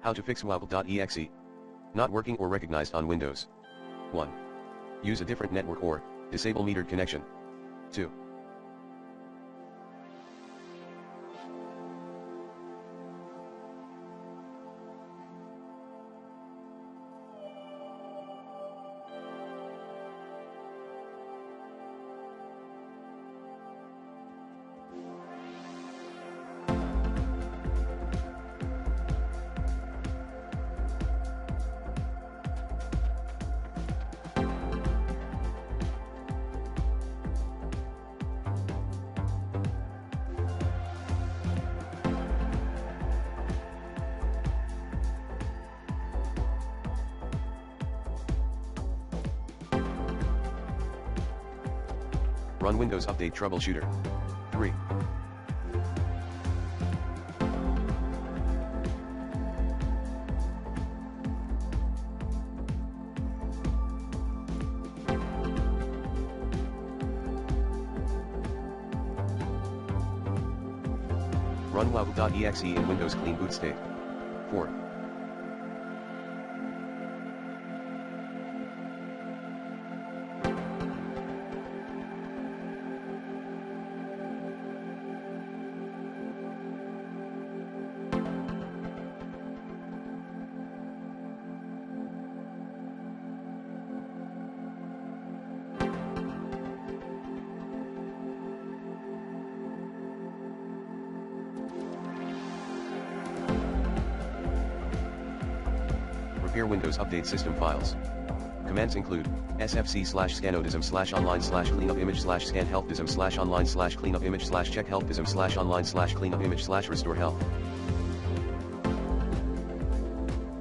How to fix wuauclt.exe. Not working or recognized on Windows. 1. Use a different network or disable metered connection. 2. Run Windows Update Troubleshooter. 3. Run wuauclt.exe in Windows Clean Boot State. 4. Repair Windows Update system files. Commands include sfc/scannow/online/cleanupimage/scan health/online/cleanupimage/check health/online/cleanupimage/restore health.